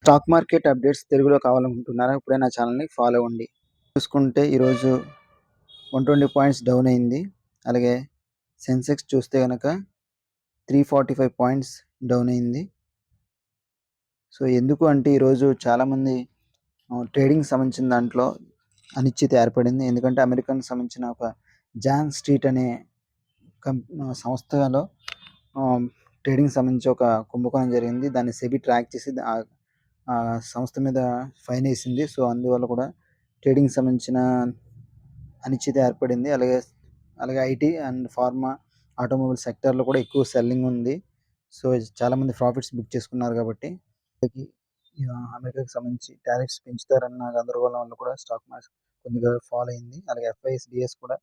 Stock market updates తెలుగులో కావాలనుకుంటున్నారా? ఇప్పుడే నా ఛానల్‌ని ఫాలో అవ్వండి. చూసుకుంటే ఈరోజు 120 పాయింట్స్ డౌన్ అయింది. అలాగే సెన్సెక్స్ చూస్తే గనక 345 పాయింట్స్ డౌన్ అయింది. సో, ఎందుకు అంటే ఈరోజు చాలామంది ట్రేడింగ్‌కి సంబంధించిన దాంట్లో అనిశ్చితి ఏర్పడింది. ఎందుకంటే అమెరికాకి సంబంధించిన ఒక జాన్ స్ట్రీట్ అనే సంస్థలో ట్రేడింగ్‌కి సంబంధించి ఒక కుంభకోణం జరిగింది. దాన్ని సెబీ ట్రాక్ చేసి సంస్థ మీద ఫైన్ వేసింది. సో, అందువల్ల కూడా ట్రేడింగ్‌కి సంబంధించిన అనిశ్చితి ఏర్పడింది. అలాగే ఐటీ అండ్ ఫార్మా, ఆటోమొబైల్ సెక్టార్‌లో కూడా ఎక్కువ సెల్లింగ్ ఉంది. సో, చాలామంది ప్రాఫిట్స్ బుక్ చేసుకున్నారు కాబట్టి అమెరికాకి సంబంధించి టారిఫ్స్ పెంచుతారన్న గందరగోళం వల్ల కూడా స్టాక్ మార్కెట్ కొద్దిగా ఫాల్ అయింది. అలాగే ఎఫ్ఐఎస్, డిఎస్ కూడా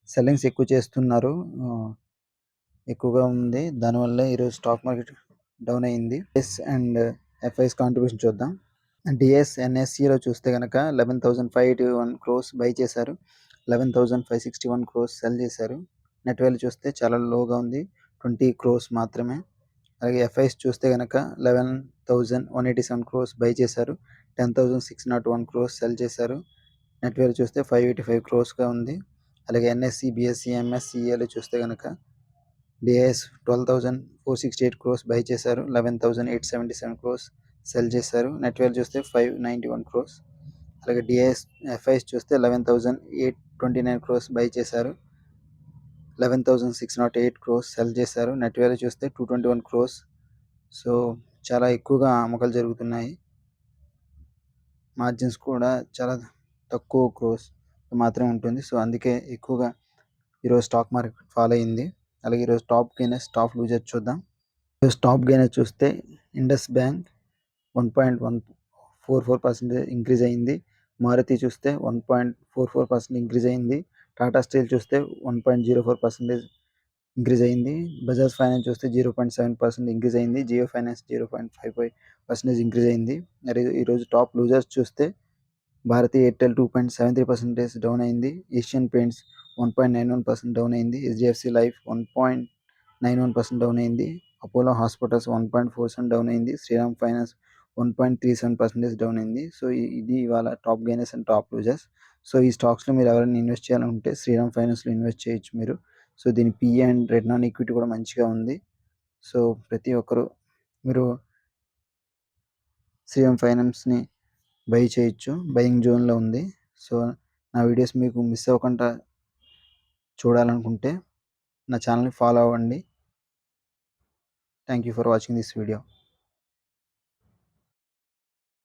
సెల్లింగ్స్ ఎక్కువ చేస్తున్నారు. ఎక్కువగా ఉంది. దానివల్ల ఈరోజు స్టాక్ మార్కెట్ డౌన్ అయింది. ఎస్ అండ్ ఎఫ్ఐఎస్ కాంట్రిబ్యూషన్ చూద్దాం. డిఎస్, ఎన్ఎస్సిలో చూస్తే కనుక 11,581 క్రోర్స్ బై చేశారు. 11,561 క్రోర్స్ సెల్ చేశారు. నెట్ వాల్యూ చూస్తే చాలా లోగా ఉంది, 20 క్రోర్స్ మాత్రమే. అలాగే ఎఫ్ఐఎస్ చూస్తే కనుక 11,187 క్రోర్స్ బై చేశారు. 10,601 క్రోర్స్ సెల్ చేశారు. నెట్ వాల్యూ చూస్తే 585 క్రోర్స్గా ఉంది. అలాగే ఎన్ఎస్సి, బిఎస్సి, ఎంఎస్సిఏలో చూస్తే కనుక డిఐఎస్ 12,468 క్రోర్స్ బై చేశారు. 11,877 క్రోర్స్ సెల్ చేశారు. నెట్ వాల్యూ చూస్తే 591 క్రోర్స్. అలాగే డిఐఎస్, ఎఫ్ఐఎస్ చూస్తే 11,829 క్రోర్స్ బై చేశారు. 11,608 క్రోర్స్ సెల్ చేశారు. నెట్ వాల్యూ చూస్తే 221 క్రోర్స్. సో, చాలా ఎక్కువగా అమ్మకాలు జరుగుతున్నాయి. మార్జిన్స్ కూడా చాలా తక్కువ క్రోర్స్ మాత్రమే ఉంటుంది. సో, అందుకే ఎక్కువగా ఈరోజు స్టాక్ మార్కెట్ ఫాలో అయింది. అలాగే ఈరోజు టాప్ గెయినర్స్, టాప్ లూజర్స్ చూద్దాం. ఈరోజు టాప్ గెయినర్స్ చూస్తే ఇండస్ బ్యాంక్ 1.44% ఇంక్రీజ్ అయింది. మారుతి చూస్తే 1.44% ఇంక్రీజ్ అయింది. టాటా స్టీల్ చూస్తే 1.04% ఇంక్రీజ్ అయింది. బజాజ్ ఫైనాన్స్ చూస్తే 0.7% ఇంక్రీజ్ అయింది. జియో ఫైనాన్స్ 0.55% ఇంక్రీజ్ అయింది. మరి ఈరోజు టాప్ లూజర్స్ చూస్తే భారతీ ఎయిర్టెల్ 2.73% డౌన్ అయింది. ఏషియన్ పెయింట్స్ 1.91% డౌన్ అయింది. హెచ్డిఎఫ్సి లైఫ్ 1.91% డౌన్ అయింది. అపోలో హాస్పిటల్స్ 1.47% డౌన్ అయింది. శ్రీరామ్ ఫైనాన్స్ 1.37% డౌన్ అయింది. సో, ఇది ఇవాళ top gainers and top losers. So, ఈ స్టాక్స్లో మీరు ఎవరైనా ఇన్వెస్ట్ చేయాలనుకుంటే శ్రీరామ్ ఫైనాన్స్లో ఇన్వెస్ట్ చేయొచ్చు మీరు. సో, దీని PE and return on equity కూడా మంచిగా ఉంది. సో, ప్రతి ఒక్కరు మీరు శ్రీరామ్ ఫైనాన్స్ని బై చేయొచ్చు. బయింగ్ జోన్లో ఉంది. సో, నా వీడియోస్ మీకు మిస్ అవ్వకుండా చూడాలనుకుంటే నా ఛానల్ని ఫాలో అవ్వండి. Thank you for watching this video.